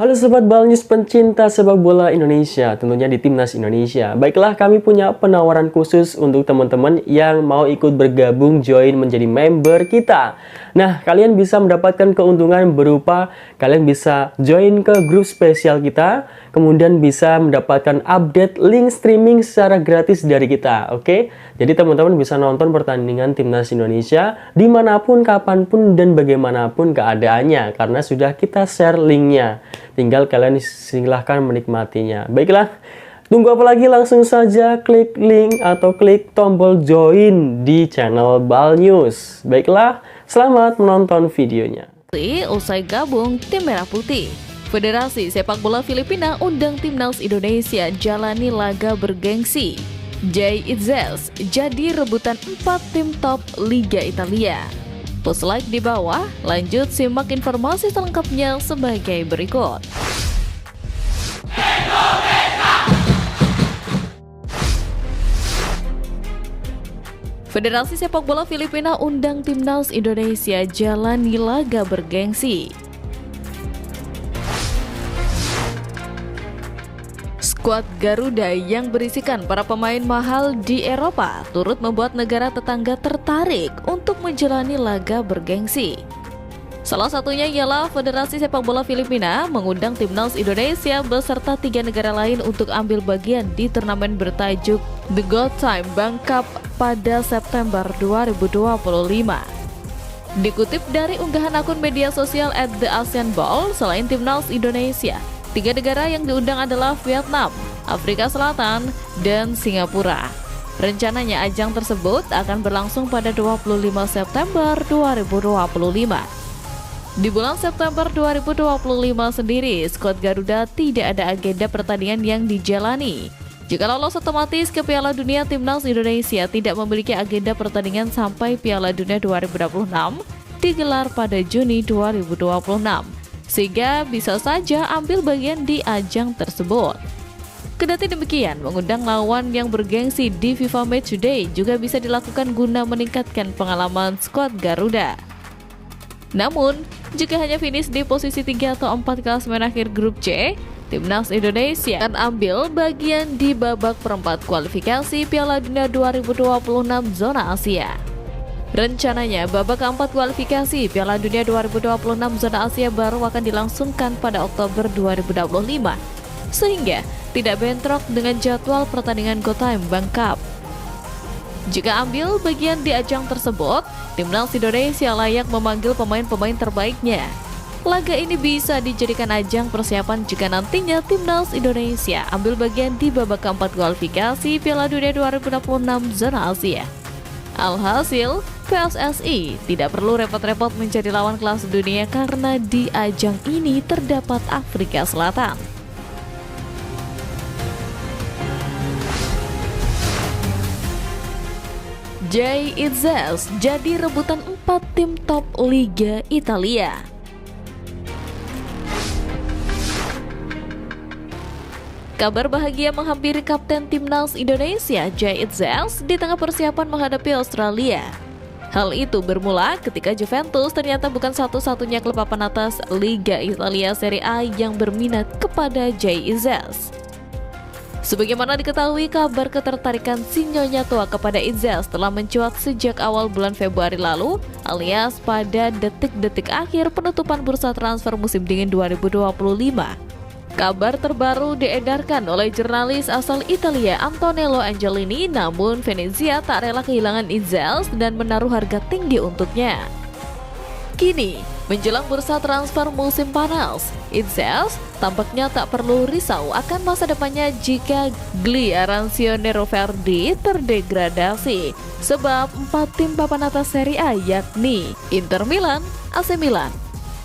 Halo Sobat Balnews pencinta sepak bola Indonesia, tentunya di Timnas Indonesia. Baiklah, kami punya penawaran khusus untuk teman-teman yang mau ikut bergabung join menjadi member kita. Nah, kalian bisa mendapatkan keuntungan berupa kalian bisa join ke grup spesial kita, kemudian bisa mendapatkan update link streaming secara gratis dari kita, oke? Jadi teman-teman bisa nonton pertandingan Timnas Indonesia dimanapun, kapanpun, dan bagaimanapun keadaannya, karena sudah kita share linknya. Tinggal kalian silahkan menikmatinya. Baiklah, tunggu apa lagi? Langsung saja klik link atau klik tombol join di channel Balnews. Baiklah, selamat menonton videonya. Usai gabung tim Merah Putih, Federasi Sepak Bola Filipina undang Timnas Indonesia jalani laga bergengsi. Jay Itzels jadi rebutan 4 tim top Liga Italia. Post like di bawah, lanjut simak informasi selengkapnya sebagai berikut. Federasi Sepak Bola Filipina undang Timnas Indonesia jalani laga bergengsi. Skuad Garuda yang berisikan para pemain mahal di Eropa turut membuat negara tetangga tertarik untuk menjalani laga bergengsi. Salah satunya ialah Federasi Sepak Bola Filipina mengundang Timnas Indonesia beserta 3 negara lain untuk ambil bagian di turnamen bertajuk The Good Time Bank Cup pada September 2025. Dikutip dari unggahan akun media sosial @theasianball, selain Timnas Indonesia, 3 negara yang diundang adalah Vietnam, Afrika Selatan, dan Singapura. Rencananya ajang tersebut akan berlangsung pada 25 September 2025. Di bulan September 2025 sendiri, skuad Garuda tidak ada agenda pertandingan yang dijalani. Jika lolos otomatis ke Piala Dunia, Timnas Indonesia tidak memiliki agenda pertandingan sampai Piala Dunia 2026 digelar pada Juni 2026. Sehingga bisa saja ambil bagian di ajang tersebut. Kendati demikian, mengundang lawan yang bergengsi di FIFA Matchday juga bisa dilakukan guna meningkatkan pengalaman skuad Garuda. Namun, jika hanya finish di posisi 3 atau 4 klasemen akhir grup C, Timnas Indonesia akan ambil bagian di babak perempat kualifikasi Piala Dunia 2026 zona Asia. Rencananya, babak keempat kualifikasi Piala Dunia 2026 zona Asia baru akan dilangsungkan pada Oktober 2025, sehingga tidak bentrok dengan jadwal pertandingan Go Time Bank Cup. Jika ambil bagian di ajang tersebut, Timnas Indonesia layak memanggil pemain-pemain terbaiknya. Laga ini bisa dijadikan ajang persiapan jika nantinya Timnas Indonesia ambil bagian di babak keempat kualifikasi Piala Dunia 2026 zona Asia. Alhasil, PSSI tidak perlu repot-repot mencari lawan kelas dunia karena di ajang ini terdapat Afrika Selatan. Jay Itzels jadi rebutan 4 tim top Liga Italia. Kabar bahagia menghampiri Kapten Timnas Indonesia, Jay Itzels, di tengah persiapan menghadapi Australia. Hal itu bermula ketika Juventus ternyata bukan satu-satunya klub papan atas Liga Italia Serie A yang berminat kepada Jay Itzels. Sebagaimana diketahui, kabar ketertarikan si Nyonya Tua kepada Itzels telah mencuat sejak awal bulan Februari lalu, alias pada detik-detik akhir penutupan bursa transfer musim dingin 2025. Kabar terbaru diedarkan oleh jurnalis asal Italia Antonello Angelini, namun Venezia tak rela kehilangan Itzels dan menaruh harga tinggi untuknya. Kini, menjelang bursa transfer musim panas, Itzels tampaknya tak perlu risau akan masa depannya jika Gliarancione Verdi terdegradasi, sebab 4 tim papan atas Serie A yakni Inter Milan, AC Milan,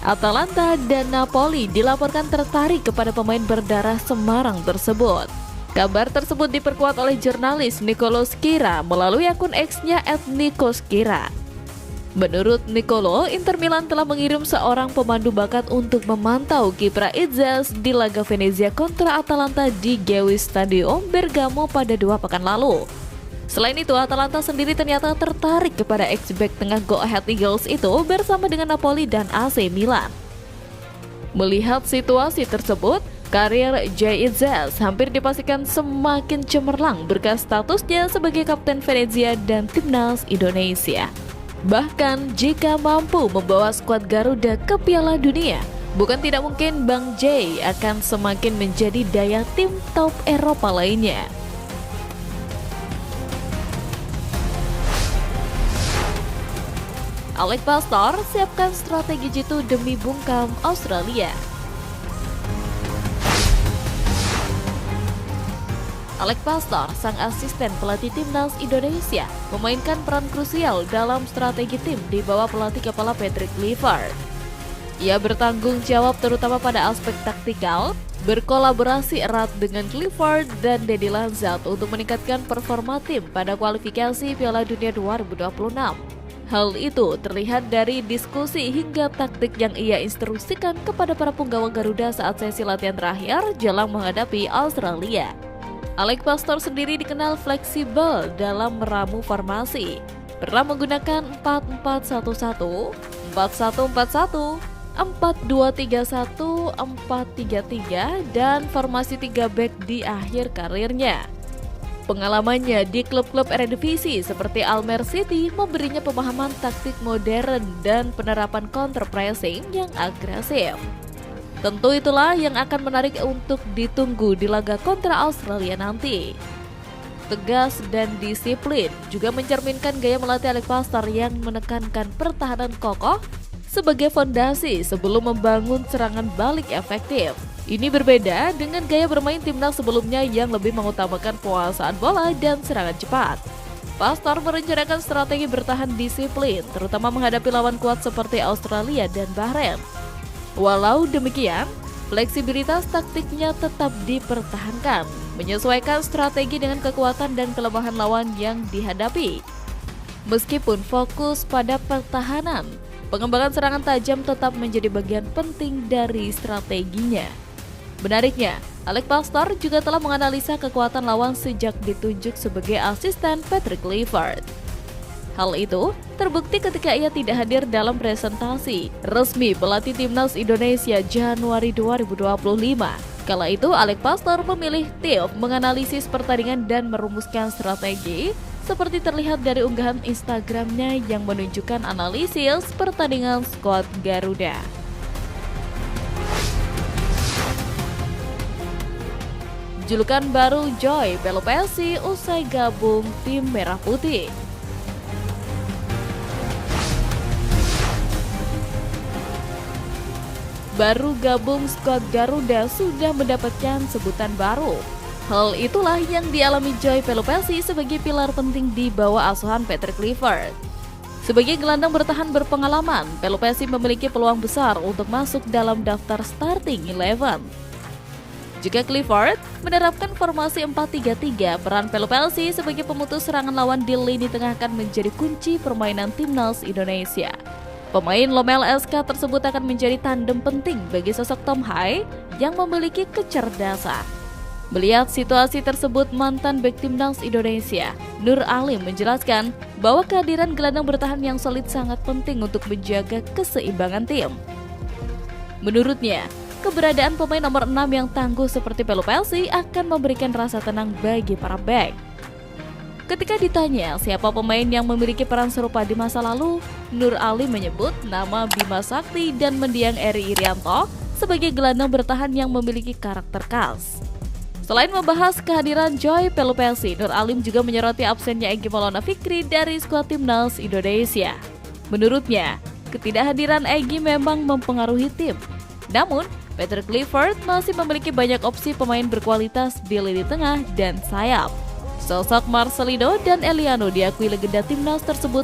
Atalanta, dan Napoli dilaporkan tertarik kepada pemain berdarah Semarang tersebut. Kabar tersebut diperkuat oleh jurnalis Nicolo Schira melalui akun X-nya @NicoSchira. Menurut Nicolo, Inter Milan telah mengirim seorang pemandu bakat untuk memantau kiprah Itzels di laga Venezia kontra Atalanta di Gewiss Stadium Bergamo pada 2 pekan lalu. Selain itu, Atalanta sendiri ternyata tertarik kepada ex-back tengah Go Ahead Eagles itu bersama dengan Napoli dan AC Milan. Melihat situasi tersebut, karir Jay Itzes hampir dipastikan semakin cemerlang berkat statusnya sebagai Kapten Venezia dan Timnas Indonesia. Bahkan jika mampu membawa skuad Garuda ke Piala Dunia, bukan tidak mungkin Bang Jay akan semakin menjadi daya tim top Eropa lainnya. Alex Pastor siapkan strategi jitu demi bungkam Australia. Alex Pastor, sang asisten pelatih Timnas Indonesia, memainkan peran krusial dalam strategi tim di bawah pelatih kepala Patrick Kluivert. Ia bertanggung jawab terutama pada aspek taktikal, berkolaborasi erat dengan Kluivert dan Deddy Lanzat untuk meningkatkan performa tim pada kualifikasi Piala Dunia 2026. Hal itu terlihat dari diskusi hingga taktik yang ia instruksikan kepada para punggawa Garuda saat sesi latihan terakhir jelang menghadapi Australia. Alex Pastor sendiri dikenal fleksibel dalam meramu formasi. Pernah menggunakan 4-4-1-1, 4-1-4-1, 4-2-3-1, 4-3-3, dan formasi 3 back di akhir karirnya. Pengalamannya di klub-klub Eredivisie seperti Almere City memberinya pemahaman taktik modern dan penerapan counter pressing yang agresif. Tentu itulah yang akan menarik untuk ditunggu di laga kontra Australia nanti. Tegas dan disiplin juga mencerminkan gaya melatih Alex Pastor yang menekankan pertahanan kokoh sebagai fondasi sebelum membangun serangan balik efektif. Ini berbeda dengan gaya bermain timnas sebelumnya yang lebih mengutamakan penguasaan bola dan serangan cepat. Pastor merencanakan strategi bertahan disiplin, terutama menghadapi lawan kuat seperti Australia dan Bahrain. Walau demikian, fleksibilitas taktiknya tetap dipertahankan, menyesuaikan strategi dengan kekuatan dan kelemahan lawan yang dihadapi. Meskipun fokus pada pertahanan, pengembangan serangan tajam tetap menjadi bagian penting dari strateginya. Menariknya, Alex Pastor juga telah menganalisa kekuatan lawan sejak ditunjuk sebagai asisten Patrick Kluivert. Hal itu terbukti ketika ia tidak hadir dalam presentasi resmi pelatih Timnas Indonesia Januari 2025. Kala itu, Alex Pastor memilih tim menganalisis pertandingan dan merumuskan strategi, seperti terlihat dari unggahan Instagramnya yang menunjukkan analisis pertandingan skuad Garuda. Julukan baru Joy Pelopessi usai gabung tim Merah Putih. Baru gabung skuad Garuda sudah mendapatkan sebutan baru. Hal itulah yang dialami Joy Pelopessi sebagai pilar penting di bawah asuhan Patrick Kluivert. Sebagai gelandang bertahan berpengalaman, Pelopessi memiliki peluang besar untuk masuk dalam daftar starting 11. Jika Kluivert menerapkan formasi 4-3-3, peran Pelopessi sebagai pemutus serangan lawan di lini tengah akan menjadi kunci permainan Timnas Indonesia. Pemain Lomel SK tersebut akan menjadi tandem penting bagi sosok Tom Hai yang memiliki kecerdasan. Melihat situasi tersebut, mantan bek Timnas Indonesia, Nur Alim menjelaskan bahwa kehadiran gelandang bertahan yang solid sangat penting untuk menjaga keseimbangan tim. Menurutnya, keberadaan pemain nomor 6 yang tangguh seperti Pelopessi akan memberikan rasa tenang bagi para bek. Ketika ditanya siapa pemain yang memiliki peran serupa di masa lalu, Nur Ali menyebut nama Bima Sakti dan mendiang Eri Irianto sebagai gelandang bertahan yang memiliki karakter khas. Selain membahas kehadiran Joy Pelopessi, Nur Alim juga menyoroti absennya Egy Maulana Fikri dari skuad Timnas Indonesia. Menurutnya, ketidakhadiran Egy memang mempengaruhi tim. Namun, Patrick Kluivert masih memiliki banyak opsi pemain berkualitas di lini tengah dan sayap. Sosok Marcelino dan Eliano diakui legenda timnas tersebut